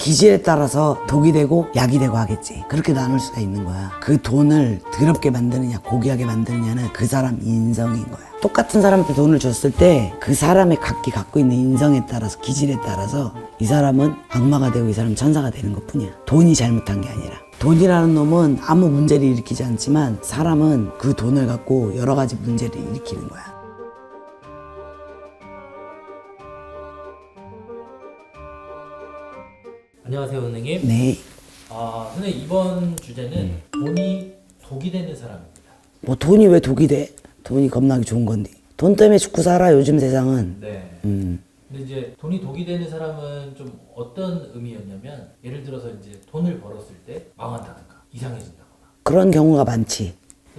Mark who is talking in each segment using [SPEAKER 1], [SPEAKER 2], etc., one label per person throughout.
[SPEAKER 1] 기질에 따라서 독이 되고 약이 되고 하겠지. 그렇게 나눌 수가 있는 거야. 그 돈을 더럽게 만드느냐 고귀하게 만드느냐는 그 사람 인성인 거야. 똑같은 사람한테 돈을 줬을 때 그 사람의 각기 갖고 있는 인성에 따라서 기질에 따라서 이 사람은 악마가 되고 이 사람은 천사가 되는 것 뿐이야. 돈이 잘못한 게 아니라. 돈이라는 놈은 아무 문제를 일으키지 않지만 사람은 그 돈을 갖고 여러 가지 문제를 일으키는 거야.
[SPEAKER 2] 안녕하세요, 선생님.
[SPEAKER 1] 네.
[SPEAKER 2] 선생님 이번 주제는 돈이 독이 되는 사람입니다.
[SPEAKER 1] 뭐 돈이 왜 독이 돼? 돈이 겁나게 좋은 건데. 돈 때문에 죽고 살아 요즘 세상은.
[SPEAKER 2] 네. 근데 이제 돈이 독이 되는 사람은 좀 어떤 의미였냐면 예를 들어서 이제 돈을 벌었을 때 망한다든가 이상해진다거나.
[SPEAKER 1] 그런 경우가 많지.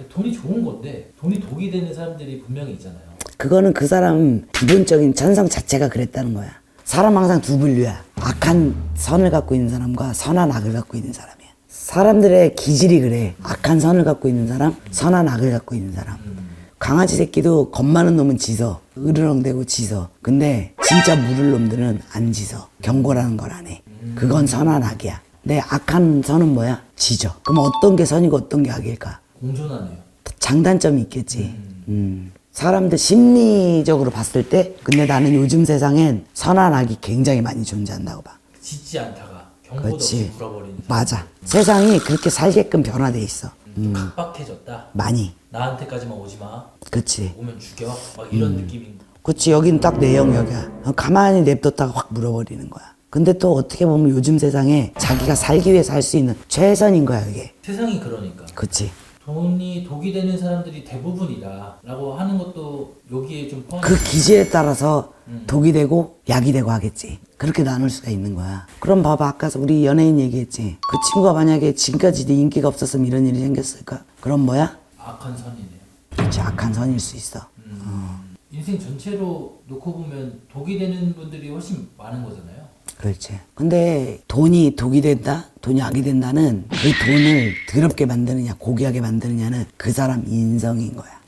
[SPEAKER 2] 돈이 좋은 건데 돈이 독이 되는 사람들이 분명히 있잖아요.
[SPEAKER 1] 그거는 그 사람 기본적인 천성 자체가 그랬다는 거야. 사람 항상 두 분류야. 악한 선을 갖고 있는 사람과 선한 악을 갖고 있는 사람이야. 사람들의 기질이 그래. 악한 선을 갖고 있는 사람, 선한 악을 갖고 있는 사람. 강아지 새끼도 겁 많은 놈은 짖어. 으르렁대고 짖어. 근데 진짜 물을 놈들은 안 짖어. 경고라는 걸 안 해. 그건 선한 악이야. 근데 악한 선은 뭐야? 짖어. 그럼 어떤 게 선이고 어떤 게 악일까?
[SPEAKER 2] 공존하네요.
[SPEAKER 1] 장단점이 있겠지. 사람들 심리적으로 봤을 때 근데 나는 요즘 세상엔 선한 악이 굉장히 많이 존재한다고 봐.
[SPEAKER 2] 짖지 않다가 경고도 없이
[SPEAKER 1] 그렇지.
[SPEAKER 2] 물어버리는
[SPEAKER 1] 맞아. 세상이 그렇게 살게끔 변화돼 있어.
[SPEAKER 2] 좀 각박해졌다.
[SPEAKER 1] 많이.
[SPEAKER 2] 나한테까지만 오지 마.
[SPEAKER 1] 그렇지.
[SPEAKER 2] 오면 죽여. 막 이런 느낌인.
[SPEAKER 1] 그렇지. 여긴 딱 내 영역이야. 가만히 냅뒀다가 확 물어버리는 거야. 근데 또 어떻게 보면 요즘 세상에 자기가 살기 위해서 할 수 있는 최선인 거야 그게.
[SPEAKER 2] 세상이 그러니까.
[SPEAKER 1] 그렇지.
[SPEAKER 2] 돈이 독이 되는 사람들이 대부분이다 라고 하는 것도 여기에 좀 포함.
[SPEAKER 1] 그 기질에 따라서 독이 되고 약이 되고 하겠지. 그렇게 나눌 수가 있는 거야. 그럼 봐봐. 아까 우리 연예인 얘기했지. 그 친구가 만약에 지금까지 인기가 없었으면 이런 일이 생겼을까? 그럼 뭐야?
[SPEAKER 2] 악한 선이네요.
[SPEAKER 1] 그렇지. 악한 선일 수 있어.
[SPEAKER 2] 인생 전체로 놓고 보면 독이 되는 분들이 훨씬 많은 거잖아요.
[SPEAKER 1] 그렇지. 근데 돈이 독이 된다? 돈이 악이 된다는 그 돈을 더럽게 만드느냐 고귀하게 만드느냐는 그 사람 인성인 거야.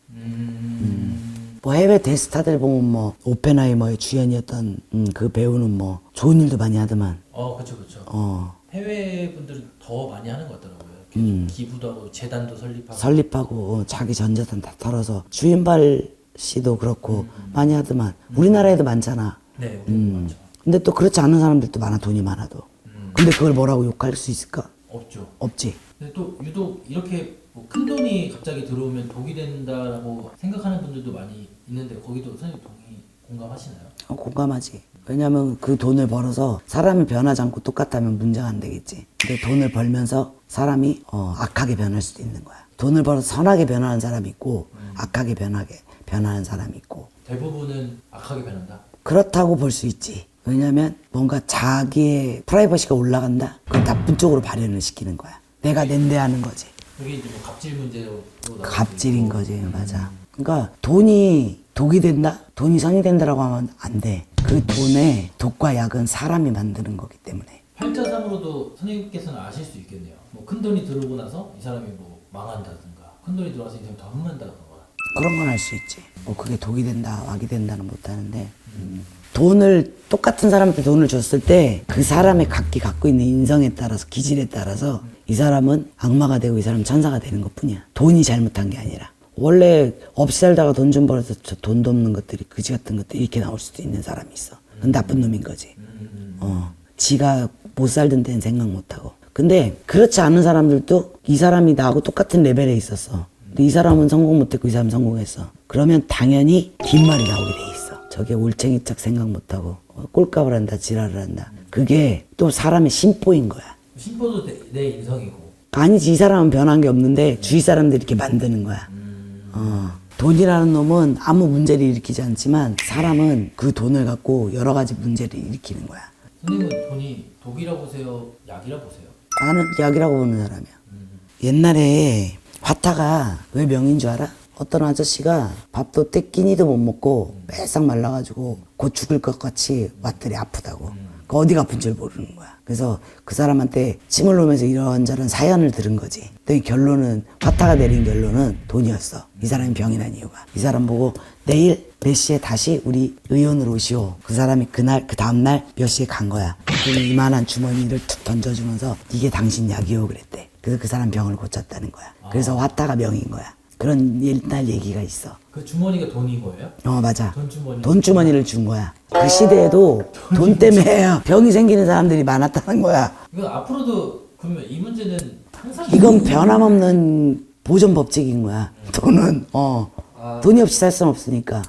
[SPEAKER 1] 뭐 해외 대스타들 보면 뭐 오펜하이머의 주연이었던 그 배우는 뭐 좋은 일도 많이 하더만.
[SPEAKER 2] 그쵸. 해외 분들은 더 많이 하는 것 같더라고요. 계속 기부도 하고 재단도
[SPEAKER 1] 설립하고 자기 전 재산 다 털어서 주윤발 씨도 그렇고 많이 하더만. 우리나라에도 많잖아.
[SPEAKER 2] 네, 우리도 많죠.
[SPEAKER 1] 근데 또 그렇지 않은 사람들도 많아. 돈이 많아도. 근데 그걸 뭐라고 욕할 수 있을까?
[SPEAKER 2] 없죠.
[SPEAKER 1] 없지.
[SPEAKER 2] 근데 또 유독 이렇게 뭐큰 돈이 갑자기 들어오면 독이 된다라고 생각하는 분들도 많이 있는데 거기도 선생님 공감하시나요?
[SPEAKER 1] 공감하지. 왜냐면 그 돈을 벌어서 사람이 변하지 않고 똑같다면 문제가 안 되겠지. 근데 돈을 벌면서 사람이 악하게 변할 수도 있는 거야. 돈을 벌어서 선하게 변하는 사람이 있고 악하게 변하는 사람이 있고.
[SPEAKER 2] 대부분은 악하게 변한다.
[SPEAKER 1] 그렇다고 볼 수 있지. 왜냐면 뭔가 자기의 프라이버시가 올라간다? 그걸 나쁜 쪽으로 발현을 시키는 거야. 내가 낸대하는 거지.
[SPEAKER 2] 그게 이제 뭐 갑질 문제로
[SPEAKER 1] 갑질인 거지. 맞아. 그러니까 돈이 독이 된다? 돈이 선이 된다라고 하면 안 돼. 그 돈의 독과 약은 사람이 만드는 거기 때문에.
[SPEAKER 2] 팔자상으로도 선생님께서는 아실 수 있겠네요. 뭐 큰 돈이 들어오고 나서 이 사람이 뭐 망한다든가 큰 돈이 들어와서 이 사람이 더 흥한다든가.
[SPEAKER 1] 그런 건 알 수 있지. 뭐 그게 독이 된다, 악이 된다는 못하는데. 돈을 똑같은 사람한테 돈을 줬을 때 그 사람의 각기 갖고 있는 인성에 따라서 기질에 따라서 이 사람은 악마가 되고 이 사람은 천사가 되는 것 뿐이야. 돈이 잘못한 게 아니라. 원래 없이 살다가 돈 좀 벌어서 저 돈도 없는 것들이 그지 같은 것들이 이렇게 나올 수도 있는 사람이 있어. 그건 나쁜 놈인 거지. 지가 못 살던 데는 생각 못하고. 근데 그렇지 않은 사람들도 이 사람이 나하고 똑같은 레벨에 있었어. 근데 이 사람은 성공 못했고 이 사람은 성공했어. 그러면 당연히 뒷말이 나오게 돼 있어. 저게 올챙이 척 생각 못하고 꼴값을 한다 지랄을 한다. 그게 또 사람의 심보인 거야.
[SPEAKER 2] 심보도 내 인성이고.
[SPEAKER 1] 아니지. 이 사람은 변한 게 없는데 주위 사람들이 이렇게 만드는 거야. 돈이라는 놈은 아무 문제를 일으키지 않지만 사람은 그 돈을 갖고 여러 가지 문제를 일으키는 거야.
[SPEAKER 2] 선생님은 돈이 독이라 보세요? 약이라 보세요?
[SPEAKER 1] 나는 약이라고 보는 사람이야. 옛날에 화타가 왜 명인 줄 알아? 어떤 아저씨가 밥도 때 끼니도 못 먹고 빼싹 말라가지고 곧 죽을 것 같이 왔더니 아프다고. 그 어디가 아픈지 모르는 거야. 그래서 그 사람한테 침을 놓으면서 이런저런 사연을 들은 거지. 근데 결론은, 화타가 내린 결론은 돈이었어. 이 사람이 병이 난 이유가. 이 사람 보고 내일 몇 시에 다시 우리 의원으로 오시오. 그 사람이 그날, 그 다음날 몇 시에 간 거야. 그 이만한 주머니를 툭 던져주면서 이게 당신 약이요 그랬대. 그래서 그 사람 병을 고쳤다는 거야. 그래서 화타가 명인 거야. 그런 옛날 얘기가 있어.
[SPEAKER 2] 그 주머니가 돈인 거예요?
[SPEAKER 1] 맞아.
[SPEAKER 2] 돈주머니.
[SPEAKER 1] 돈 주머니를 준 거야. 그 시대에도 돈 때문에 병이 생기는 사람들이 많았다는 거야.
[SPEAKER 2] 이거 앞으로도 그러면 이 문제는 항상
[SPEAKER 1] 이건 변함없는 보존 법칙인 거야. 돈은 돈이 없이 살 수는 없으니까.